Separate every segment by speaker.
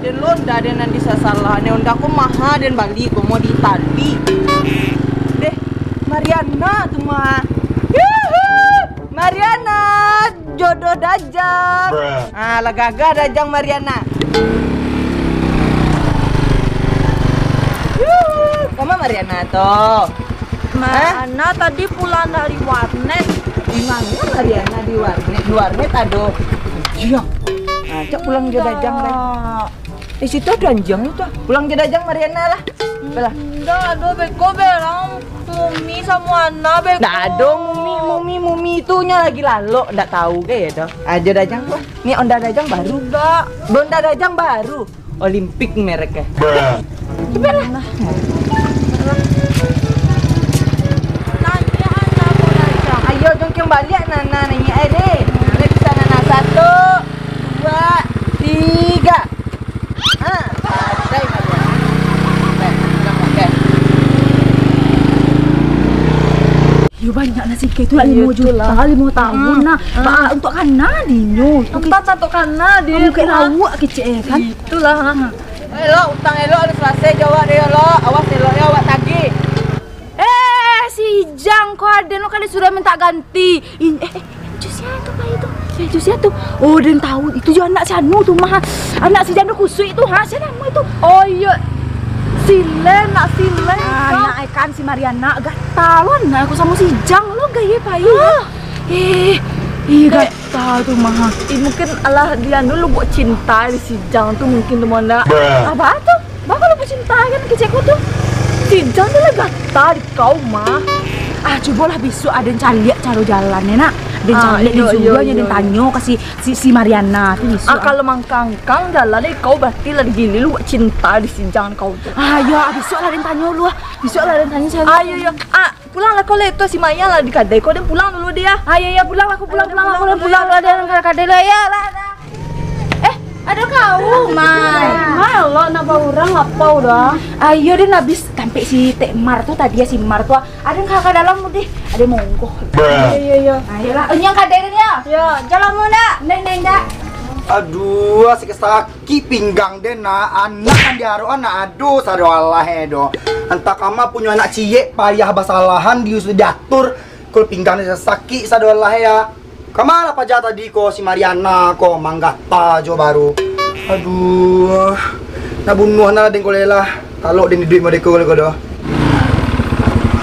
Speaker 1: dan londa dan nanti salah ne onda aku maha dan balik aku mau ditali. Deh, Mariana tuh mah. Mariana, jodoh Dajang. Ah, lagaga Dajang Mariana. Kamu Mariana toh?
Speaker 2: Mana tadi pulang dari warnet.
Speaker 1: Di mana Mariana di warnet? Di warnet ada Dajang. Nah, cak pulang ke Dajang kan. Di situ ada Dajang itu. Pulang ke Dajang Mariana lah. Belah.
Speaker 2: Enggak ada beko berang Mumi sama Ana beko.
Speaker 1: Nggak ada mumi itunya lagi lalu. Nggak tahu kayak ya toh. Aja Dajang tuh. Nih onda Dajang baru.
Speaker 2: Enggak.
Speaker 1: Bonda Dajang baru. Olimpik mereknya. Coba lah.
Speaker 2: Nanya Ana mau Dajang.
Speaker 1: Ayo dong kembali ya Nana nanya deh. Nana bisa Nana 1, 2, 3. Ah, pandai kalian.
Speaker 3: Ya banyak nasi itu 5 juta, 5 tahun nah. Untuk kana dinyo.
Speaker 2: Tempat satu kana dia.
Speaker 3: Kamu kayak lawak kecil kan?
Speaker 2: Itulah.
Speaker 1: Elo utang elo ada selesai jawab deh elo. Awas elo ya awak tagih.
Speaker 3: Si Jang kok ada lo kali sudah minta ganti. Jusnya tuh kayak itu. Jusnya tuh. Oh, dan tahu itu juga anak si Anu tuh mah. Anak si Janu kusui itu ha, si Anu itu.
Speaker 2: Oh iya. Silen, nak Silen.
Speaker 3: Anak ikan si Mariana gatal anak aku sama si Jang lo gaya payu. Gak tahu tuh mah.
Speaker 2: Mungkin alah dia dulu buat cinta di si Jang tuh mungkin tuh mana.
Speaker 3: Apa tuh? Bakal lo cinta kan kecekku tuh.
Speaker 2: Si Jang tuh lah gatal di kau mah.
Speaker 3: Cobalah besok ada yang cari caro jalan ya nak. Dan cari di suganya dan tanya kasih si Mariana tuh besok.
Speaker 2: Kalau mangkangkang jalan deh kau berarti lagi gini lu buat cinta di si Jang kau tuh.
Speaker 3: Ya besok lah dan tanya lu. Besok lah dan tanya saya.
Speaker 2: Ayo. Pulang lah kalau itu si Maya lah di kadai kau dan pulang dulu dia.
Speaker 3: Ya pulang aku pulang lah dan kadai lah ya lah. Ada kau, Mai.
Speaker 2: Halo, napa orang apa udah?
Speaker 3: Ayo deh habis sampai si Tekmar tuh tadi ya si Mar tuh. Ada yang kakak dalam tuh deh. Ada monggo.
Speaker 2: Iya.
Speaker 3: Ayolah, yang kadai ya.
Speaker 2: Ya, jalan muna.
Speaker 3: Neng.
Speaker 4: Aduh, si kesaki pinggang deh na anak kan diaruh anak aduh sado Allah edo. Entah kama punya anak cie payah basalahan dius diatur kul pinggang dia sakit sado Allah ya. Kemana apa jatah tadi ko si Mariana ko manggata jo baru. Aduh, nabunuh na den kolela. Kalau den duit mereka kodo.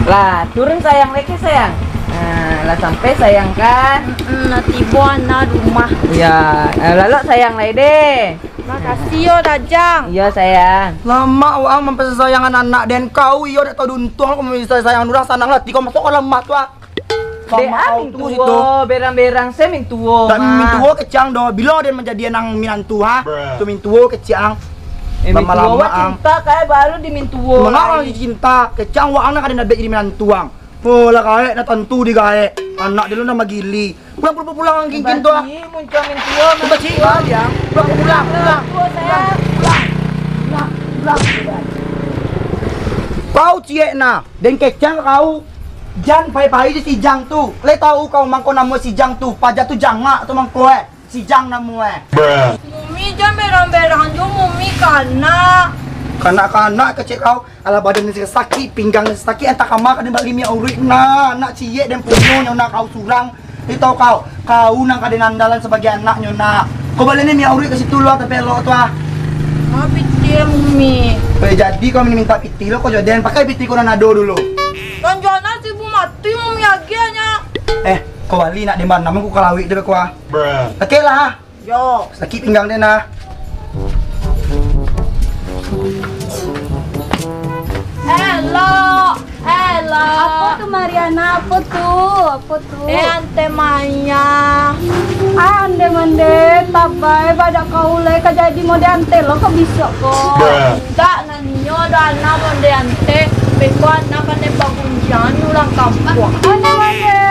Speaker 1: Lah, turun sayang lagi sayang. Nah, lah sampai sayang kan.
Speaker 2: Nanti buana rumah.
Speaker 1: Ya, lalu sayang lagi deh.
Speaker 2: Makasih yo Dajang.
Speaker 1: Iya sayang.
Speaker 4: Lama uang mempersayangan anak dan kau iyo dak tau duntung kau bisa sayangan orang sanang lah. Kau masuk orang lemah tuh.
Speaker 1: Dek amin tuwo, berang-berang saya min tuwo.
Speaker 4: Dan min tuwo kecang do, bila dia menjadi nang minantu ha. Tu min tuwo kecang.
Speaker 1: Min tuwo cinta kayak baru di min tuwo.
Speaker 4: Mana orang cinta, kecang wa anak ada nabe jadi minantu ang. Oh lah kae na tentu di kae. Anak dulu nama gili. Pulang ang kingkin tu ah.
Speaker 1: Muncul min tuwo.
Speaker 4: Coba cik ya. Pulang. Kau cie na, dan kecang kau. Jan pai-pai si Jang tu. Le tahu kau mangko nama si Jang tu. Paja tu jangak tu mangko si Jang nama
Speaker 2: Mumi jangan berang-berang jo Mumi kana.
Speaker 4: Kanak-kanak kecil kau. Ala badan ni sakit, pinggang ni sakit. Entah kamar kan balik mia urik na. Nak cie dan punya nyona kau surang. Le tahu kau nang kaden andalan sebagai anak nyona. Kau balik ni mia urik ke situ lu tapi lo tu ah.
Speaker 2: Piti Mumi.
Speaker 4: Jadi kau minta piti lo kau jodohin pakai piti kau nado dulu.
Speaker 2: Tanjana si Bu mati Mumi agianya.
Speaker 4: Kau balik nak deman nama ku kalawik tu kau ah. Okey lah.
Speaker 2: Yo.
Speaker 4: Sakit pinggang dia nah.
Speaker 2: Hello.
Speaker 3: Apa tuh Mariana? Apa tuh?
Speaker 2: Ante Maya.
Speaker 3: Ande mande, tabai pada kau le jadi mode ante lo kok bisa kok.
Speaker 2: Tak nanyo dana bonde ante. Beko anak kane bagunjan ulang kampung.
Speaker 3: Ande mande.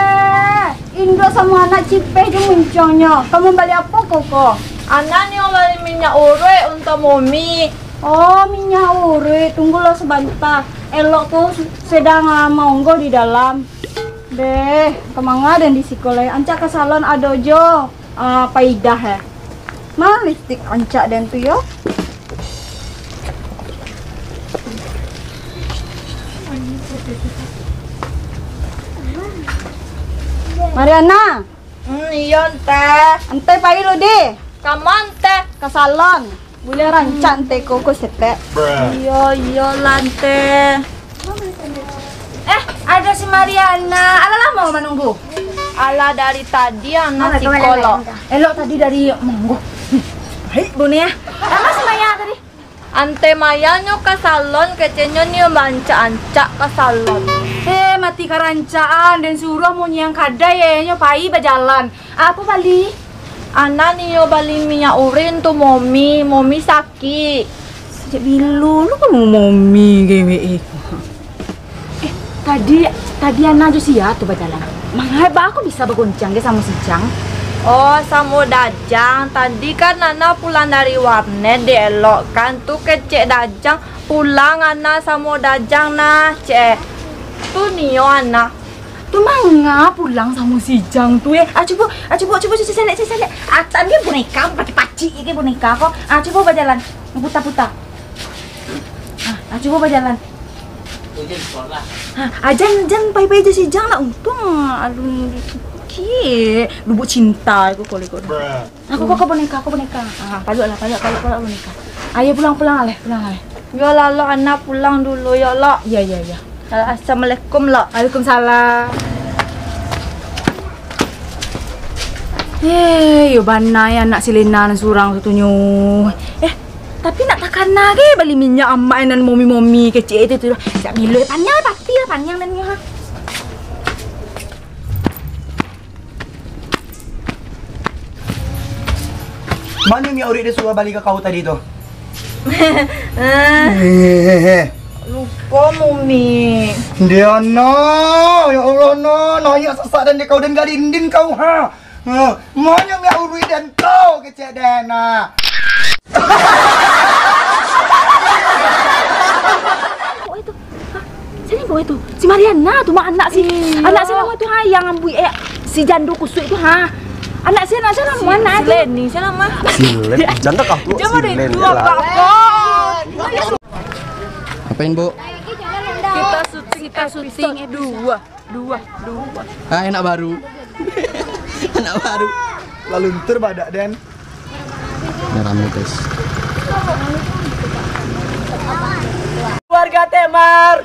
Speaker 3: Indro sama anak cipe je muncungnya. Kamu balik apa kok?
Speaker 2: Anak ni balik minyak ure untuk Mumi.
Speaker 3: Oh, minyak ure. Tunggulah sebentar. Elok tuh sedang monggo di dalam. Deh, kemana dan di sekolah. Ancak ke salon adojo. Paidah ya. Mah lipstick ancak dan tuh yo. Mariana,
Speaker 2: Iya teh.
Speaker 3: ente pagi lo deh.
Speaker 2: Kaman teh.
Speaker 3: Ke salon. Boleh rancang ente koko sete.
Speaker 2: Iya lante.
Speaker 3: Ada si Mariana. Ala lama menunggu.
Speaker 2: Ala dari tadi anak psikolog.
Speaker 3: Elok tadi dari monggo. Hei, Bune ya. Sama si Maya tadi.
Speaker 2: Ante mayanya ke salon kecenya nih manca-anca ke salon.
Speaker 3: Mati karancaan dan suruh mau nyang kada ya nyopai berjalan. Apa bali?
Speaker 2: Anak nih bali minyak urin tuh momi sakit.
Speaker 3: Sejak bilu lu kan mau momi GWE. Tadi anak aja sih ya tuh berjalan. Mangai aku bisa bergoncang dia sama si Jang.
Speaker 2: Oh, sama Dajang. Tadi kan Nana pulang dari warnet dielokkan tuh kecek Dajang pulang Nana sama Dajang nah cek. Tuh Nio Nana.
Speaker 3: Tuh manga pulang sama si Jang tuh ya. Coba saya lihat. Tadi boneka paci ini boneka kok. Coba berjalan. Putar. Coba berjalan. Jangan pai-pai aja si Jang lah untung alun lubuk cinta aku kok. Aku boneka. Paluk boneka. Ayo pulang aleh.
Speaker 2: Yo lalu anak pulang dulu ya lo.
Speaker 3: Ya.
Speaker 2: Assalamualaikum lo.
Speaker 3: Waalaikumsalam. Yo bana ya anak silena surang tutunyo. Tapi nak takkan lagi beli minyak amak dan momi kecil itu tuh. Jak bilo panjang dan ha.
Speaker 4: Mana yang Uri dia suruh balik ke kau tadi tuh?
Speaker 2: Lupa Mumi.
Speaker 4: Dia ya Allah nanya sesak dan dia kau dan gak dindin kau ha. Mana yang Uri dan kau kecek dena.
Speaker 3: Bawa itu si Mariana tuh mah anak si nama itu yang ambui si Jandu kusuk itu anak si mana itu
Speaker 2: Leni siapa mah
Speaker 5: Janda kamu
Speaker 3: coba deh
Speaker 5: dua
Speaker 6: Apain, Bu?
Speaker 3: kita syuting dua
Speaker 6: Enak baru. Anak baru.
Speaker 4: Lalu ntar badak den.
Speaker 6: Ini rame, guys.
Speaker 1: Keluarga Temar.